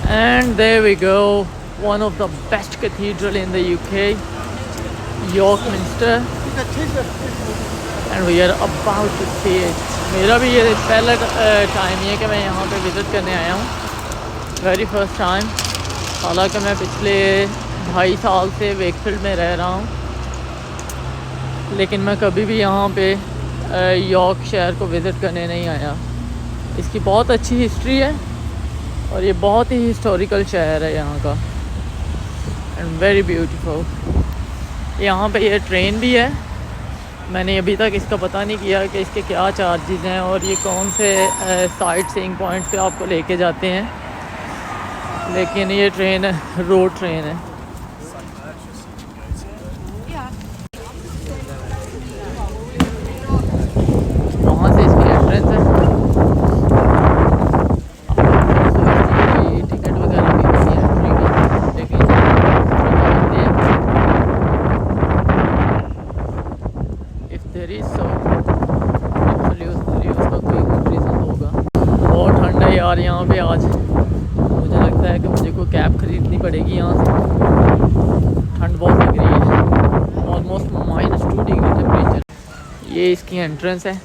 And there we go, one of the best cathedral in the UK, York Minster, and we are about to see it. मेरा भी ये पहला time है कि मैं यहाँ पे विज़िट करने आया हूँ, वेरी फर्स्ट टाइम। हालांकि मैं पिछले 2.5 साल से वेकफील्ड में रह रहा हूँ, लेकिन मैं कभी भी यहाँ पे यॉर्क शहर को विज़िट करने नहीं आया। इसकी बहुत अच्छी हिस्ट्री है और ये बहुत ही हिस्टोरिकल शहर है यहाँ का, एंड वेरी ब्यूटीफुल। यहाँ पे ये ट्रेन भी है। मैंने अभी तक इसका पता नहीं किया कि इसके क्या चार्जेस हैं और ये कौन से साइट सीइंग पॉइंट्स पे आपको लेके जाते हैं, लेकिन ये ट्रेन रोड ट्रेन है। वहाँ से इसकी एंट्रेंस है। टिकट वगैरह भी नहीं है एंट्री की, लेकिन इफ देयर इज सो उसका कोई गुड रीज़न होगा। बहुत ठंड है यार यहाँ पे आज। मुझे लगता है कि मुझे कोई कैब खरीदनी पड़ेगी यहाँ से, ठंड बहुत लग रही है। Almost -2 degree temperature. ये इसकी एंट्रेंस है।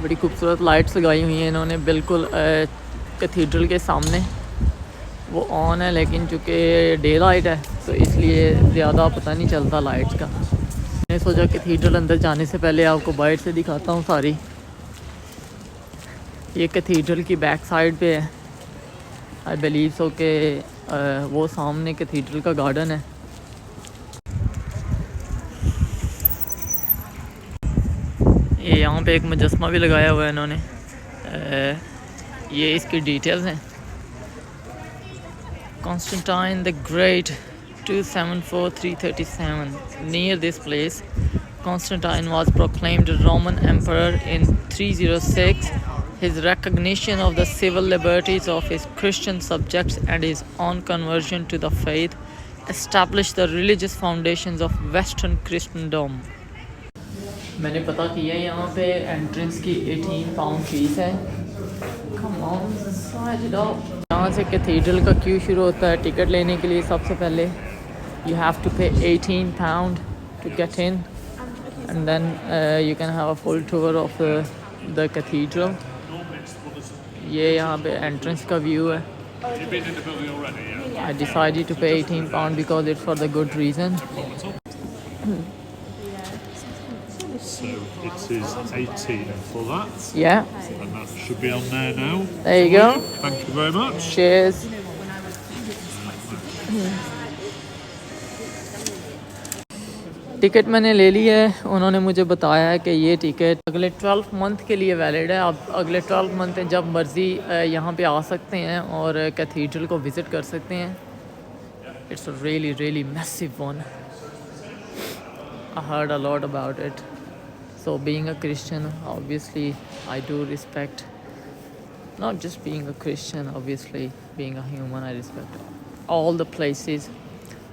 बड़ी खूबसूरत लाइट्स लगाई हुई हैं इन्होंने बिल्कुल कैथीड्रल के सामने। वो ऑन है, लेकिन चूँकि डे लाइट है तो इसलिए ज़्यादा पता नहीं चलता लाइट्स का। मैंने सोचा कैथीड्रल अंदर जाने से पहले आपको बाहर से दिखाता हूँ सारी। ये कैथीड्रल की बैक साइड पे है, आई बिलीव सो के वो सामने कैथीड्रल का गार्डन है। ये यहाँ पे एक मुजस्मा भी लगाया हुआ है इन्होंने। ये इसकी डिटेल्स हैं। Constantine the Great 274-337. Near this place, Constantine was proclaimed Roman Emperor in 306. His recognition of the civil liberties of his Christian subjects and his own conversion to the faith established the religious foundations of Western Christendom. मैंने पता किया यहाँ पे entrance की 18 pound fees है। Come on, slide it up. यहाँ से cathedral का क्यू शुरू होता है टिकट लेने के लिए। सबसे पहले you have to pay 18 pound to get in, and then you can have a full tour of the cathedral. ये यहाँ पे एंट्रेंस का व्यू है। I decided to pay 18 pound because it's for the good reason. So it is 18 for that. Yeah. And that should be on there now. There you go. Thank you very much. Cheers. Ticket मैंने ले ली है। उन्होंने मुझे बताया है कि ये ticket अगले 12 मंथ के लिए वैलिड है। आप अगले 12 मंथ जब मर्ज़ी यहाँ पे आ सकते हैं और कैथीड्रल को विज़िट कर सकते हैं। It's a really massive one. I heard a lot about it. So being a Christian, obviously I do respect, not just being a Christian, obviously being a human, I respect all the places,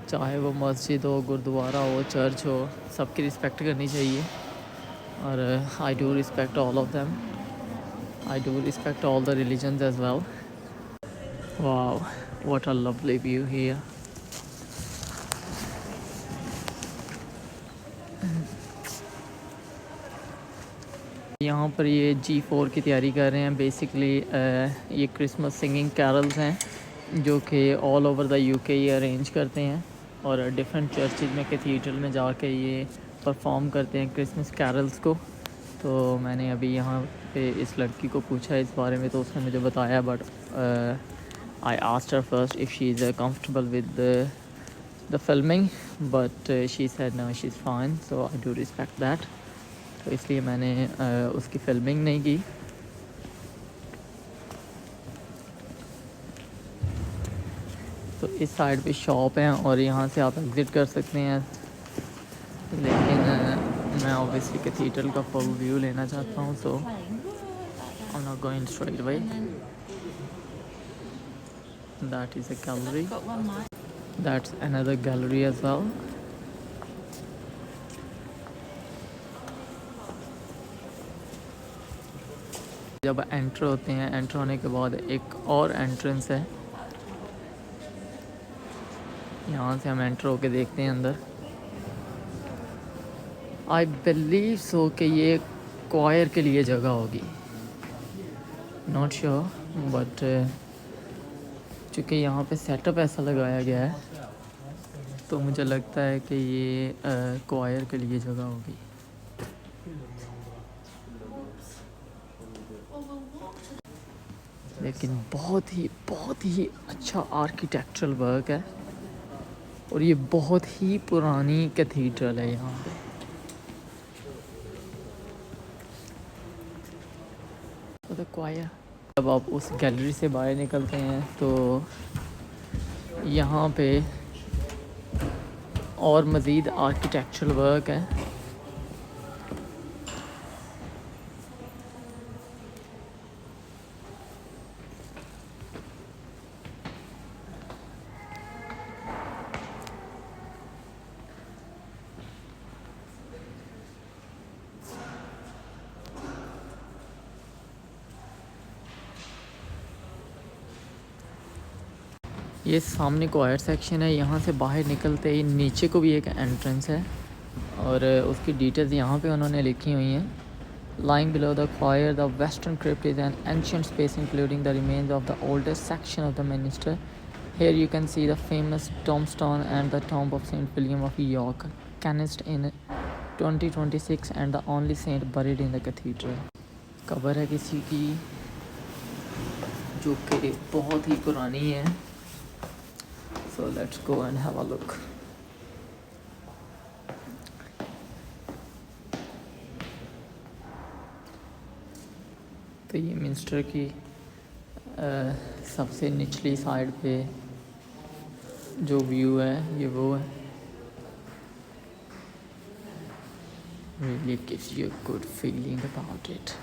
चाहे वो मस्जिद हो, गुरुद्वारा हो, church हो, सबकी respect करनी चाहिए। और I do respect all of them. I do respect all the religions as well. Wow, what a lovely view here. यहाँ पर ये G4 की तैयारी कर रहे हैं। बेसिकली ये क्रिसमस सिंगिंग कैरल्स हैं जो कि ऑल ओवर द यूके ये अरेंज करते हैं और डिफरेंट चर्चिज़ में कैथीड्रल में जाके ये परफॉर्म करते हैं क्रिसमस कैरल्स को। तो मैंने अभी यहाँ पे इस लड़की को पूछा इस बारे में, तो उसने मुझे बताया, but I asked her first if she is comfortable with the filming, but she said no, she is fine, so I do respect that. तो इसलिए मैंने उसकी फिल्मिंग नहीं की। तो इस साइड पे शॉप है और यहाँ से आप एग्ज़िट कर सकते हैं, लेकिन मैं ऑब्वियसली कैथीड्रल का फुल व्यू लेना चाहता हूँ, so I am not going straight away. That is a gallery, that's another gallery as well. जब एंटर होते हैं, एंटर होने के बाद एक और एंट्रेंस है, यहाँ से हम एंटर होके देखते हैं अंदर। आई बिलीव सो कि ये क्वायर के लिए जगह होगी, नॉट श्योर, बट चूँकि यहाँ पे सेटअप ऐसा लगाया गया है तो मुझे लगता है कि ये क्वायर के लिए जगह होगी। लेकिन बहुत ही अच्छा आर्किटेक्चरल वर्क है और ये बहुत ही पुरानी कैथीड्रल है यहाँ पे। तो द क्वायर, जब आप उस गैलरी से बाहर निकलते हैं तो यहाँ पे और मज़ीद आर्किटेक्चरल वर्क है। ये सामने क्वायर सेक्शन है, यहाँ से बाहर निकलते ही नीचे को भी एक एंट्रेंस है और उसकी डिटेल्स यहाँ पे उन्होंने लिखी हुई हैं। Lying below the choir the western crypt is an ancient space including the remains of the oldest section of the minster. Here you can see the famous tombstone and the tomb of saint William of York, canonised in 2026 and the only saint buried in the cathedral. कब्र है किसी की जो कि बहुत ही पुरानी है। So let's go and have a look. तो ये मिनिस्टर की सबसे निचली साइड पे जो व्यू है ये वो है। Really gives you a good feeling about it.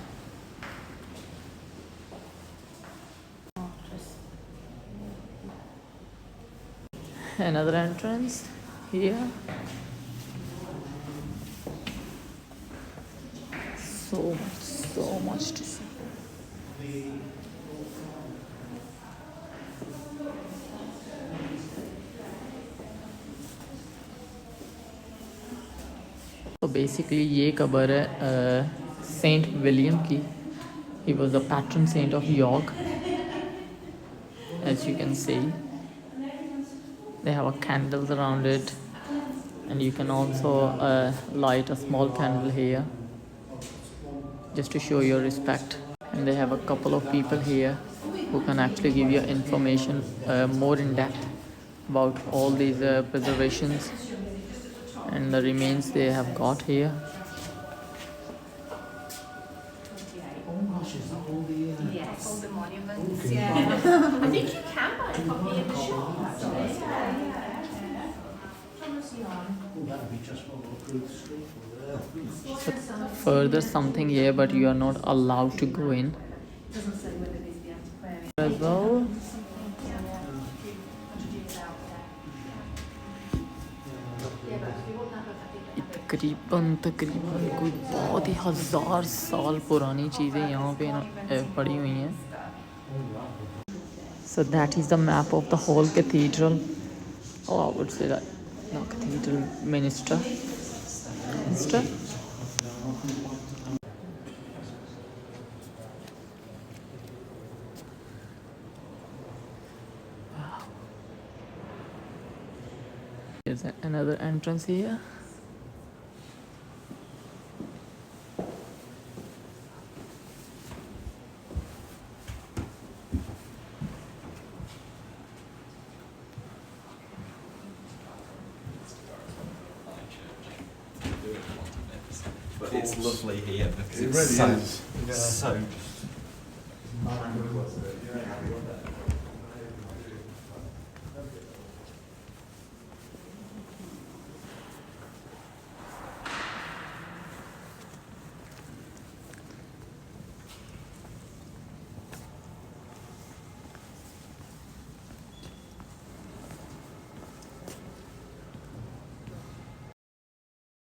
Another entrance here. So much to see. तो बेसिकली ये कब्र है सेंट विलियम की। He was the patron saint of York, as you can see. They have a candles around it, and you can also light a small candle here just to show your respect. And they have a couple of people here who can actually give you information more in depth about all these preservations and the remains they have got here. Yes. All the monuments. Yeah. I think you can buy a copy in the shop. So further something here, but you are not allowed to go in. Doesn't say whether it is the antiquarian. As well, तकरीबन कोई बहुत ही 1000 साल पुरानी चीज़ें यहाँ पे पड़ी हुई हैं। So that is the map of the whole cathedral. Oh, I would say that no cathedral minster. Wow. There's another entrance here. But it's lovely here because It it's really so, is. Yeah. so Yeah.